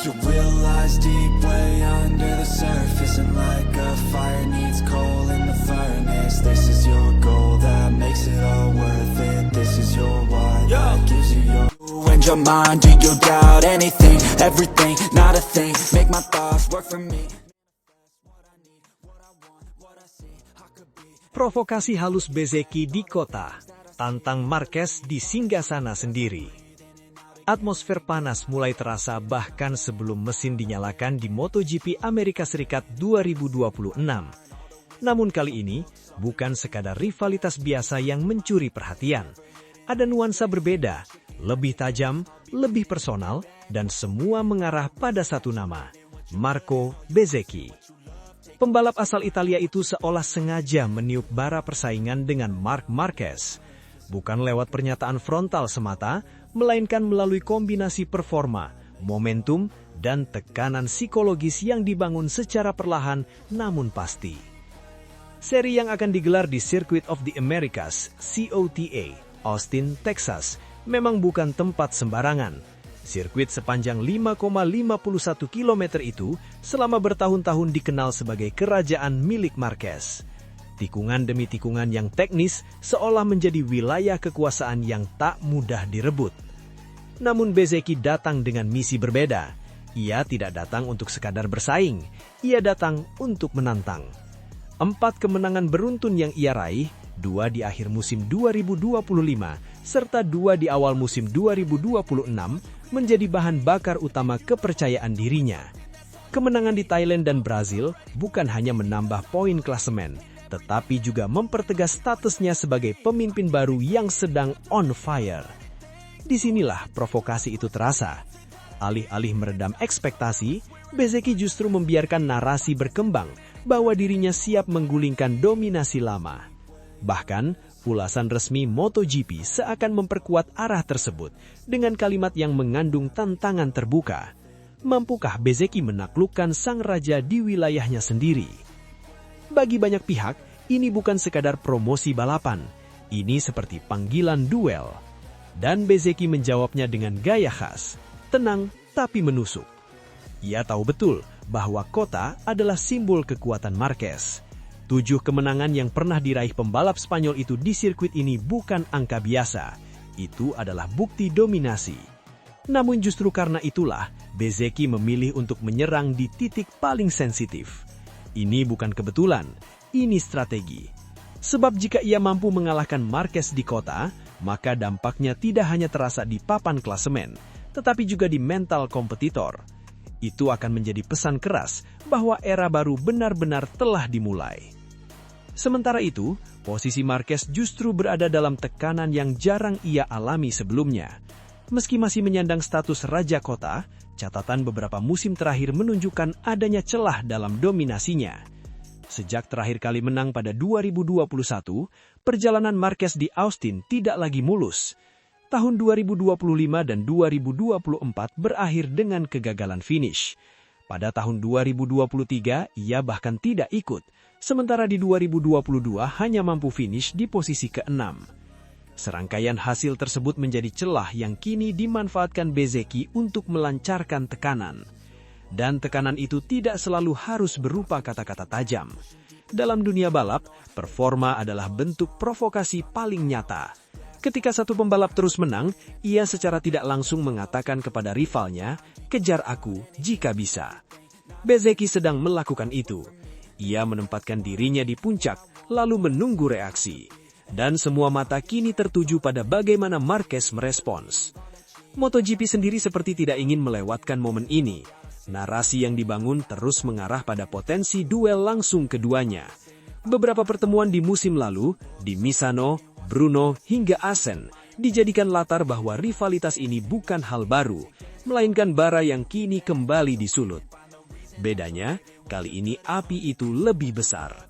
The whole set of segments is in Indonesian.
Your will lies deep way under the surface, and like a fire needs coal in the furnace. This is your goal that makes it all worth it. This is your why that gives you your. And your mind, do you doubt anything, everything, not a thing? Make my thoughts work for me. Provokasi halus Bezzecchi di kota, tantang Marquez di singgasana sendiri. Atmosfer panas mulai terasa bahkan sebelum mesin dinyalakan di MotoGP Amerika Serikat 2026. Namun kali ini, bukan sekadar rivalitas biasa yang mencuri perhatian. Ada nuansa berbeda, lebih tajam, lebih personal, dan semua mengarah pada satu nama, Marco Bezzecchi. Pembalap asal Italia itu seolah sengaja meniup bara persaingan dengan Marc Marquez. Bukan lewat pernyataan frontal semata, melainkan melalui kombinasi performa, momentum, dan tekanan psikologis yang dibangun secara perlahan namun pasti. Seri yang akan digelar di Circuit of the Americas, COTA, Austin, Texas, memang bukan tempat sembarangan. Sirkuit sepanjang 5,51 km itu selama bertahun-tahun dikenal sebagai kerajaan milik Marquez. Tikungan demi tikungan yang teknis seolah menjadi wilayah kekuasaan yang tak mudah direbut. Namun Bezzecchi datang dengan misi berbeda. Ia tidak datang untuk sekadar bersaing, ia datang untuk menantang. 4 kemenangan beruntun yang ia raih, 2 di akhir musim 2025, serta 2 di awal musim 2026, menjadi bahan bakar utama kepercayaan dirinya. Kemenangan di Thailand dan Brazil bukan hanya menambah poin klasemen, tetapi juga mempertegas statusnya sebagai pemimpin baru yang sedang on fire. Disinilah provokasi itu terasa. Alih-alih meredam ekspektasi, Bezzecchi justru membiarkan narasi berkembang bahwa dirinya siap menggulingkan dominasi lama. Bahkan, ulasan resmi MotoGP seakan memperkuat arah tersebut dengan kalimat yang mengandung tantangan terbuka. Mampukah Bezzecchi menaklukkan sang raja di wilayahnya sendiri? Bagi banyak pihak, ini bukan sekadar promosi balapan. Ini seperti panggilan duel. Dan Bezzecchi menjawabnya dengan gaya khas, tenang tapi menusuk. Ia tahu betul bahwa kota adalah simbol kekuatan Marquez. 7 kemenangan yang pernah diraih pembalap Spanyol itu di sirkuit ini bukan angka biasa. Itu adalah bukti dominasi. Namun justru karena itulah, Bezzecchi memilih untuk menyerang di titik paling sensitif. Ini bukan kebetulan, ini strategi. Sebab jika ia mampu mengalahkan Marquez di kota, maka dampaknya tidak hanya terasa di papan klasemen, tetapi juga di mental kompetitor. Itu akan menjadi pesan keras bahwa era baru benar-benar telah dimulai. Sementara itu, posisi Marquez justru berada dalam tekanan yang jarang ia alami sebelumnya. Meski masih menyandang status raja kota, catatan beberapa musim terakhir menunjukkan adanya celah dalam dominasinya. Sejak terakhir kali menang pada 2021, perjalanan Marquez di Austin tidak lagi mulus. Tahun 2025 dan 2024 berakhir dengan kegagalan finish. Pada tahun 2023, ia bahkan tidak ikut, sementara di 2022 hanya mampu finish di posisi ke-6. Serangkaian hasil tersebut menjadi celah yang kini dimanfaatkan Bezzecchi untuk melancarkan tekanan. Dan tekanan itu tidak selalu harus berupa kata-kata tajam. Dalam dunia balap, performa adalah bentuk provokasi paling nyata. Ketika satu pembalap terus menang, ia secara tidak langsung mengatakan kepada rivalnya, "Kejar aku jika bisa." Bezzecchi sedang melakukan itu. Ia menempatkan dirinya di puncak, lalu menunggu reaksi. Dan semua mata kini tertuju pada bagaimana Marquez merespons. MotoGP sendiri seperti tidak ingin melewatkan momen ini. Narasi yang dibangun terus mengarah pada potensi duel langsung keduanya. Beberapa pertemuan di musim lalu, di Misano, Brno, hingga Assen, dijadikan latar bahwa rivalitas ini bukan hal baru, melainkan bara yang kini kembali disulut. Bedanya, kali ini api itu lebih besar.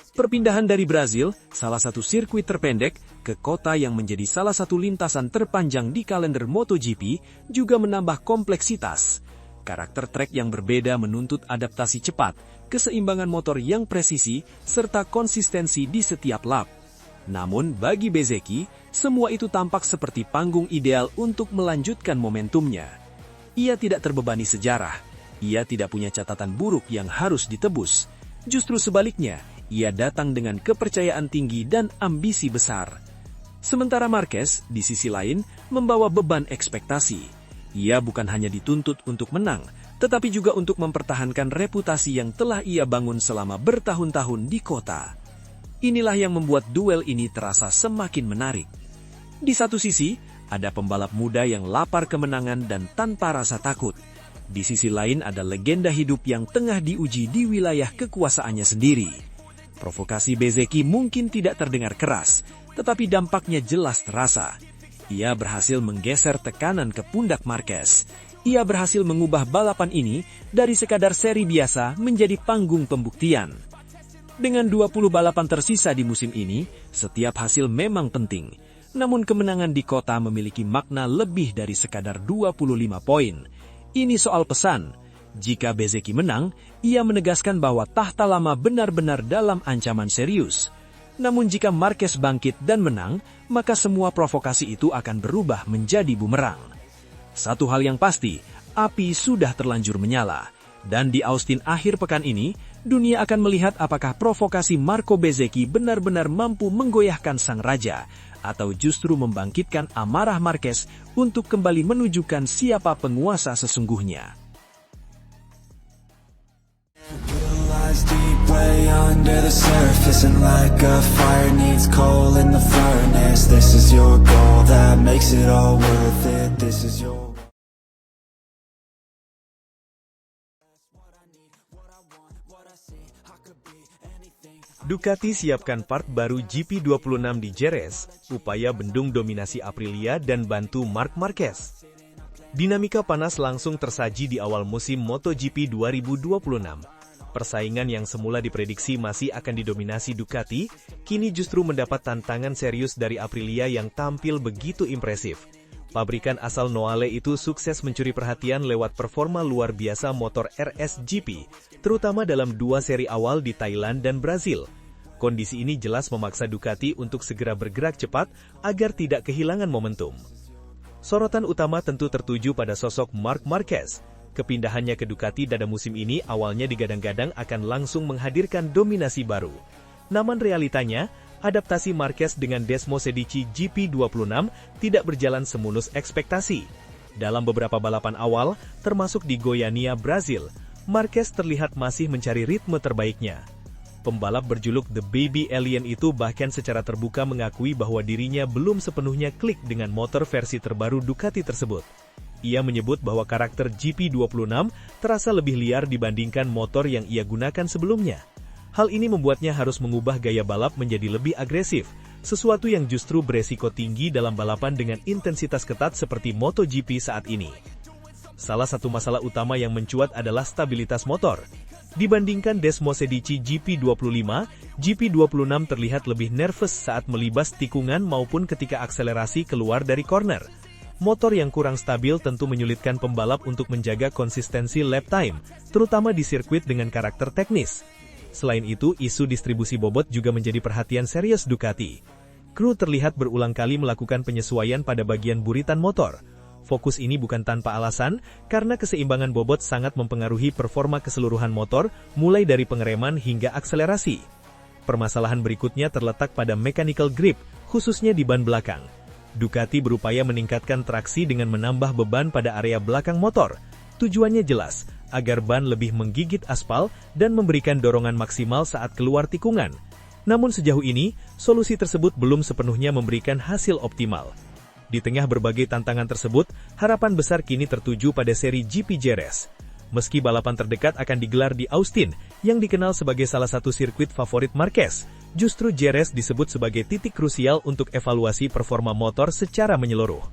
Perpindahan dari Brazil, salah satu sirkuit terpendek, ke kota yang menjadi salah satu lintasan terpanjang di kalender MotoGP, juga menambah kompleksitas. Karakter trek yang berbeda menuntut adaptasi cepat, keseimbangan motor yang presisi, serta konsistensi di setiap lap. Namun bagi Bezzecchi, semua itu tampak seperti panggung ideal untuk melanjutkan momentumnya. Ia tidak terbebani sejarah. Ia tidak punya catatan buruk yang harus ditebus. Justru sebaliknya, ia datang dengan kepercayaan tinggi dan ambisi besar. Sementara Marquez, di sisi lain, membawa beban ekspektasi. Ia bukan hanya dituntut untuk menang, tetapi juga untuk mempertahankan reputasi yang telah ia bangun selama bertahun-tahun di kota. Inilah yang membuat duel ini terasa semakin menarik. Di satu sisi, ada pembalap muda yang lapar kemenangan dan tanpa rasa takut. Di sisi lain ada legenda hidup yang tengah diuji di wilayah kekuasaannya sendiri. Provokasi Bezzecchi mungkin tidak terdengar keras, tetapi dampaknya jelas terasa. Ia berhasil menggeser tekanan ke pundak Marquez. Ia berhasil mengubah balapan ini dari sekadar seri biasa menjadi panggung pembuktian. Dengan 20 balapan tersisa di musim ini, setiap hasil memang penting. Namun kemenangan di kota memiliki makna lebih dari sekadar 25 poin. Ini soal pesan. Jika Bezzecchi menang, ia menegaskan bahwa tahta lama benar-benar dalam ancaman serius. Namun jika Marquez bangkit dan menang, maka semua provokasi itu akan berubah menjadi bumerang. Satu hal yang pasti, api sudah terlanjur menyala. Dan di Austin akhir pekan ini, dunia akan melihat apakah provokasi Marco Bezzecchi benar-benar mampu menggoyahkan sang raja, atau justru membangkitkan amarah Marquez untuk kembali menunjukkan siapa penguasa sesungguhnya. Deep way under the surface, and like a fire needs coal in the furnace. This is your goal that makes it all worth it. This is your Ducati siapkan part baru GP26 di Jerez, upaya bendung dominasi Aprilia dan bantu Marc Marquez. Dinamika panas langsung tersaji di awal musim MotoGP 2026. Persaingan yang semula diprediksi masih akan didominasi Ducati, kini justru mendapat tantangan serius dari Aprilia yang tampil begitu impresif. Pabrikan asal Noale itu sukses mencuri perhatian lewat performa luar biasa motor RSGP, terutama dalam 2 seri awal di Thailand dan Brazil. Kondisi ini jelas memaksa Ducati untuk segera bergerak cepat agar tidak kehilangan momentum. Sorotan utama tentu tertuju pada sosok Marc Marquez. Kepindahannya ke Ducati pada musim ini awalnya digadang-gadang akan langsung menghadirkan dominasi baru. Namun realitanya, adaptasi Marquez dengan Desmosedici GP26 tidak berjalan semulus ekspektasi. Dalam beberapa balapan awal, termasuk di Goiânia, Brazil, Marquez terlihat masih mencari ritme terbaiknya. Pembalap berjuluk The Baby Alien itu bahkan secara terbuka mengakui bahwa dirinya belum sepenuhnya klik dengan motor versi terbaru Ducati tersebut. Ia menyebut bahwa karakter GP26 terasa lebih liar dibandingkan motor yang ia gunakan sebelumnya. Hal ini membuatnya harus mengubah gaya balap menjadi lebih agresif, sesuatu yang justru beresiko tinggi dalam balapan dengan intensitas ketat seperti MotoGP saat ini. Salah satu masalah utama yang mencuat adalah stabilitas motor. Dibandingkan Desmosedici GP25, GP26 terlihat lebih nervous saat melibas tikungan maupun ketika akselerasi keluar dari corner. Motor yang kurang stabil tentu menyulitkan pembalap untuk menjaga konsistensi lap time, terutama di sirkuit dengan karakter teknis. Selain itu, isu distribusi bobot juga menjadi perhatian serius Ducati. Kru terlihat berulang kali melakukan penyesuaian pada bagian buritan motor. Fokus ini bukan tanpa alasan, karena keseimbangan bobot sangat mempengaruhi performa keseluruhan motor, mulai dari pengereman hingga akselerasi. Permasalahan berikutnya terletak pada mechanical grip, khususnya di ban belakang. Ducati berupaya meningkatkan traksi dengan menambah beban pada area belakang motor. Tujuannya jelas, agar ban lebih menggigit aspal dan memberikan dorongan maksimal saat keluar tikungan. Namun sejauh ini, solusi tersebut belum sepenuhnya memberikan hasil optimal. Di tengah berbagai tantangan tersebut, harapan besar kini tertuju pada seri GP Jerez. Meski balapan terdekat akan digelar di Austin, yang dikenal sebagai salah satu sirkuit favorit Marquez, justru Jerez disebut sebagai titik krusial untuk evaluasi performa motor secara menyeluruh.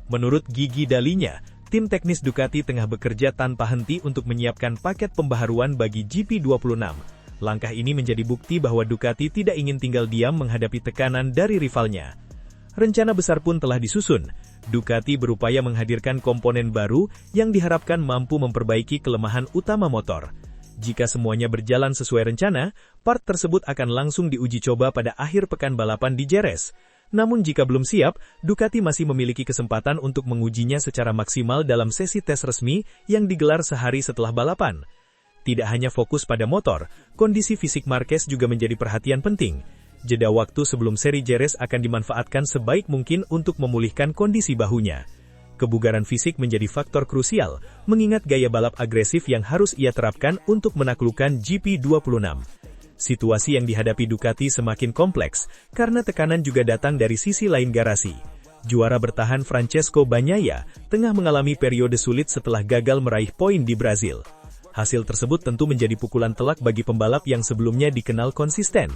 Menurut Gigi Dalinya, tim teknis Ducati tengah bekerja tanpa henti untuk menyiapkan paket pembaharuan bagi GP26. Langkah ini menjadi bukti bahwa Ducati tidak ingin tinggal diam menghadapi tekanan dari rivalnya. Rencana besar pun telah disusun. Ducati berupaya menghadirkan komponen baru yang diharapkan mampu memperbaiki kelemahan utama motor. Jika semuanya berjalan sesuai rencana, part tersebut akan langsung diuji coba pada akhir pekan balapan di Jerez. Namun jika belum siap, Ducati masih memiliki kesempatan untuk mengujinya secara maksimal dalam sesi tes resmi yang digelar sehari setelah balapan. Tidak hanya fokus pada motor, kondisi fisik Marquez juga menjadi perhatian penting. Jeda waktu sebelum seri Jerez akan dimanfaatkan sebaik mungkin untuk memulihkan kondisi bahunya. Kebugaran fisik menjadi faktor krusial, mengingat gaya balap agresif yang harus ia terapkan untuk menaklukkan GP26. Situasi yang dihadapi Ducati semakin kompleks, karena tekanan juga datang dari sisi lain garasi. Juara bertahan Francesco Bagnaia tengah mengalami periode sulit setelah gagal meraih poin di Brazil. Hasil tersebut tentu menjadi pukulan telak bagi pembalap yang sebelumnya dikenal konsisten.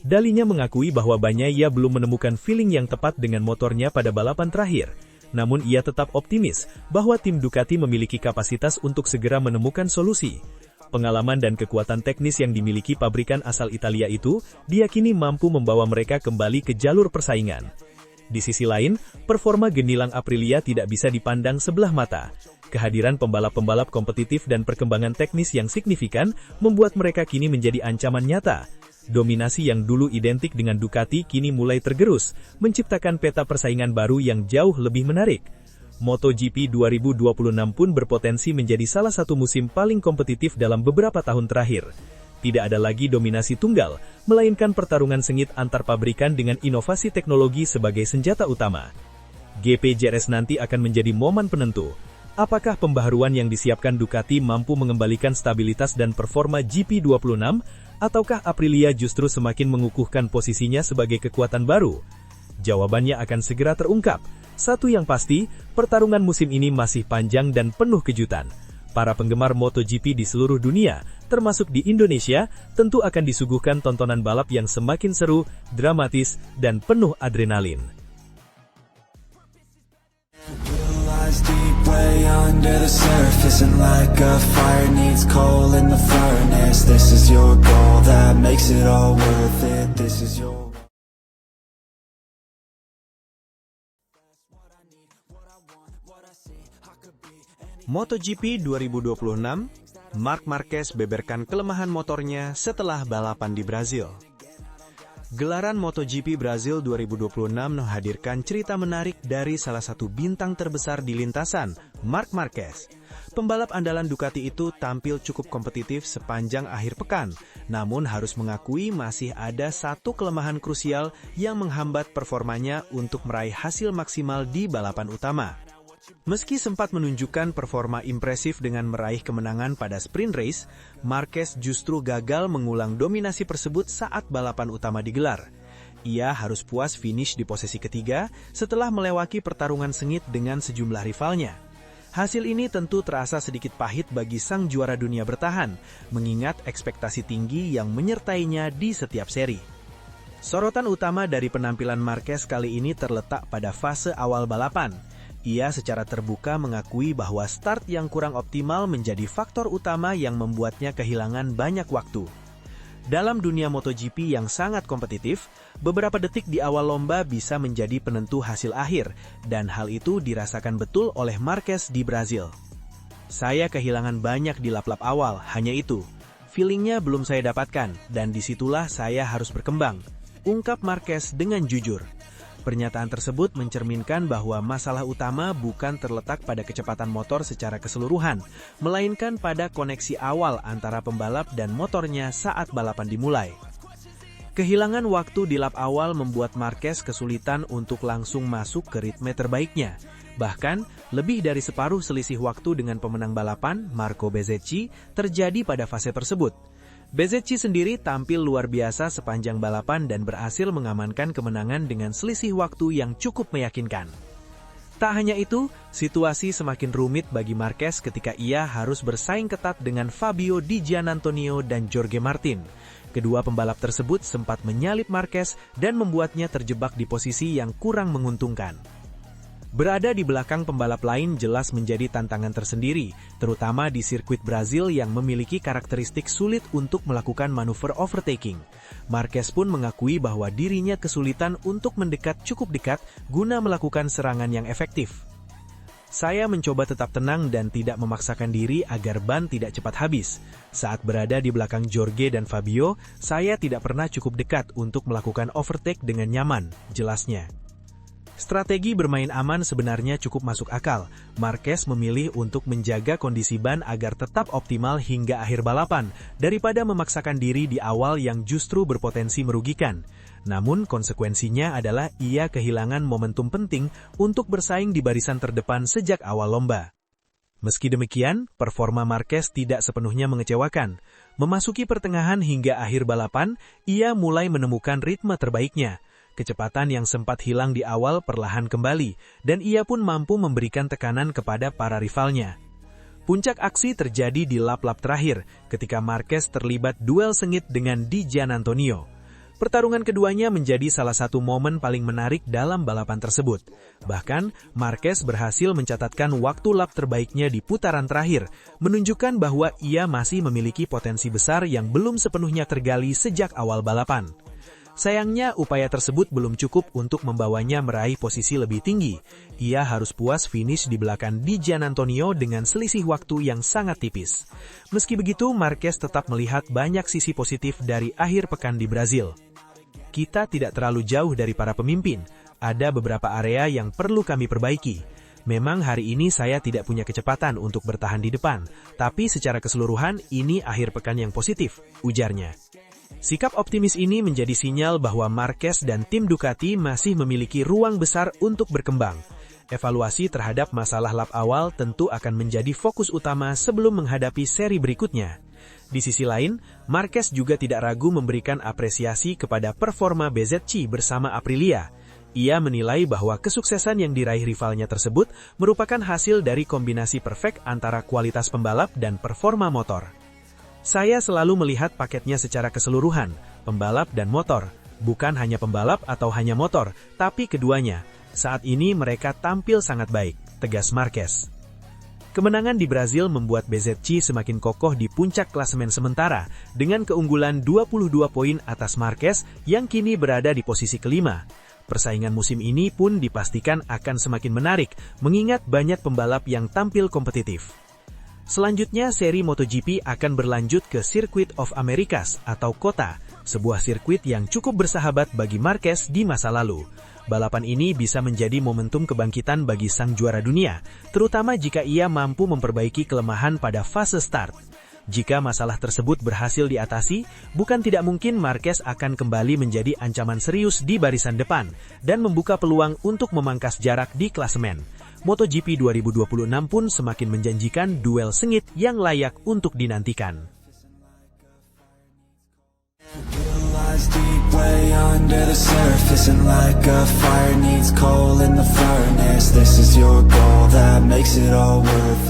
Dalinya mengakui bahwa Bagnaia belum menemukan feeling yang tepat dengan motornya pada balapan terakhir. Namun ia tetap optimis bahwa tim Ducati memiliki kapasitas untuk segera menemukan solusi. Pengalaman dan kekuatan teknis yang dimiliki pabrikan asal Italia itu diyakini mampu membawa mereka kembali ke jalur persaingan. Di sisi lain, performa gemilang Aprilia tidak bisa dipandang sebelah mata. Kehadiran pembalap-pembalap kompetitif dan perkembangan teknis yang signifikan membuat mereka kini menjadi ancaman nyata. Dominasi yang dulu identik dengan Ducati kini mulai tergerus, menciptakan peta persaingan baru yang jauh lebih menarik. MotoGP 2026 pun berpotensi menjadi salah satu musim paling kompetitif dalam beberapa tahun terakhir. Tidak ada lagi dominasi tunggal, melainkan pertarungan sengit antar pabrikan dengan inovasi teknologi sebagai senjata utama. GP Jerez nanti akan menjadi momen penentu. Apakah pembaharuan yang disiapkan Ducati mampu mengembalikan stabilitas dan performa GP26, ataukah Aprilia justru semakin mengukuhkan posisinya sebagai kekuatan baru? Jawabannya akan segera terungkap. Satu yang pasti, pertarungan musim ini masih panjang dan penuh kejutan. Para penggemar MotoGP di seluruh dunia, termasuk di Indonesia, tentu akan disuguhkan tontonan balap yang semakin seru, dramatis, dan penuh adrenalin. MotoGP 2026, Marc Marquez beberkan kelemahan motornya setelah balapan di Brazil. Gelaran MotoGP Brazil 2026 menghadirkan cerita menarik dari salah satu bintang terbesar di lintasan, Marc Marquez. Pembalap andalan Ducati itu tampil cukup kompetitif sepanjang akhir pekan, namun harus mengakui masih ada satu kelemahan krusial yang menghambat performanya untuk meraih hasil maksimal di balapan utama. Meski sempat menunjukkan performa impresif dengan meraih kemenangan pada sprint race, Marquez justru gagal mengulang dominasi tersebut saat balapan utama digelar. Ia harus puas finish di posisi ketiga setelah melewati pertarungan sengit dengan sejumlah rivalnya. Hasil ini tentu terasa sedikit pahit bagi sang juara dunia bertahan, mengingat ekspektasi tinggi yang menyertainya di setiap seri. Sorotan utama dari penampilan Marquez kali ini terletak pada fase awal balapan. Ia secara terbuka mengakui bahwa start yang kurang optimal menjadi faktor utama yang membuatnya kehilangan banyak waktu. Dalam dunia MotoGP yang sangat kompetitif, beberapa detik di awal lomba bisa menjadi penentu hasil akhir, dan hal itu dirasakan betul oleh Marquez di Brazil. Saya kehilangan banyak di lap-lap awal, hanya itu. Feelingnya belum saya dapatkan, dan disitulah saya harus berkembang, ungkap Marquez dengan jujur. Pernyataan tersebut mencerminkan bahwa masalah utama bukan terletak pada kecepatan motor secara keseluruhan, melainkan pada koneksi awal antara pembalap dan motornya saat balapan dimulai. Kehilangan waktu di lap awal membuat Marquez kesulitan untuk langsung masuk ke ritme terbaiknya. Bahkan, lebih dari separuh selisih waktu dengan pemenang balapan, Marco Bezzecchi, terjadi pada fase tersebut. Bezzecchi sendiri tampil luar biasa sepanjang balapan dan berhasil mengamankan kemenangan dengan selisih waktu yang cukup meyakinkan. Tak hanya itu, situasi semakin rumit bagi Marquez ketika ia harus bersaing ketat dengan Fabio Di Giannantonio dan Jorge Martin. Kedua pembalap tersebut sempat menyalip Marquez dan membuatnya terjebak di posisi yang kurang menguntungkan. Berada di belakang pembalap lain jelas menjadi tantangan tersendiri, terutama di sirkuit Brazil yang memiliki karakteristik sulit untuk melakukan manuver overtaking. Marquez pun mengakui bahwa dirinya kesulitan untuk mendekat cukup dekat guna melakukan serangan yang efektif. Saya mencoba tetap tenang dan tidak memaksakan diri agar ban tidak cepat habis. Saat berada di belakang Jorge dan Fabio, saya tidak pernah cukup dekat untuk melakukan overtake dengan nyaman, jelasnya. Strategi bermain aman sebenarnya cukup masuk akal. Marquez memilih untuk menjaga kondisi ban agar tetap optimal hingga akhir balapan, daripada memaksakan diri di awal yang justru berpotensi merugikan. Namun konsekuensinya adalah ia kehilangan momentum penting untuk bersaing di barisan terdepan sejak awal lomba. Meski demikian, performa Marquez tidak sepenuhnya mengecewakan. Memasuki pertengahan hingga akhir balapan, ia mulai menemukan ritme terbaiknya. Kecepatan yang sempat hilang di awal perlahan kembali, dan ia pun mampu memberikan tekanan kepada para rivalnya. Puncak aksi terjadi di lap-lap terakhir, ketika Marquez terlibat duel sengit dengan Di Giannantonio. Pertarungan keduanya menjadi salah satu momen paling menarik dalam balapan tersebut. Bahkan, Marquez berhasil mencatatkan waktu lap terbaiknya di putaran terakhir, menunjukkan bahwa ia masih memiliki potensi besar yang belum sepenuhnya tergali sejak awal balapan. Sayangnya, upaya tersebut belum cukup untuk membawanya meraih posisi lebih tinggi. Ia harus puas finish di belakang Di Giannantonio dengan selisih waktu yang sangat tipis. Meski begitu, Marquez tetap melihat banyak sisi positif dari akhir pekan di Brazil. Kita tidak terlalu jauh dari para pemimpin. Ada beberapa area yang perlu kami perbaiki. Memang hari ini saya tidak punya kecepatan untuk bertahan di depan, tapi secara keseluruhan ini akhir pekan yang positif, ujarnya. Sikap optimis ini menjadi sinyal bahwa Marquez dan tim Ducati masih memiliki ruang besar untuk berkembang. Evaluasi terhadap masalah lap awal tentu akan menjadi fokus utama sebelum menghadapi seri berikutnya. Di sisi lain, Marquez juga tidak ragu memberikan apresiasi kepada performa BZC bersama Aprilia. Ia menilai bahwa kesuksesan yang diraih rivalnya tersebut merupakan hasil dari kombinasi perfect antara kualitas pembalap dan performa motor. Saya selalu melihat paketnya secara keseluruhan, pembalap dan motor. Bukan hanya pembalap atau hanya motor, tapi keduanya. Saat ini mereka tampil sangat baik, tegas Marquez. Kemenangan di Brazil membuat BZC semakin kokoh di puncak klasemen sementara, dengan keunggulan 22 poin atas Marquez yang kini berada di posisi kelima. Persaingan musim ini pun dipastikan akan semakin menarik, mengingat banyak pembalap yang tampil kompetitif. Selanjutnya, seri MotoGP akan berlanjut ke Circuit of Americas atau COTA, sebuah sirkuit yang cukup bersahabat bagi Marquez di masa lalu. Balapan ini bisa menjadi momentum kebangkitan bagi sang juara dunia, terutama jika ia mampu memperbaiki kelemahan pada fase start. Jika masalah tersebut berhasil diatasi, bukan tidak mungkin Marquez akan kembali menjadi ancaman serius di barisan depan, dan membuka peluang untuk memangkas jarak di klasemen. MotoGP 2026 pun semakin menjanjikan duel sengit yang layak untuk dinantikan. Deep way under the surface, and like a fire needs coal in the furnace. This is your goal that makes it all worth it.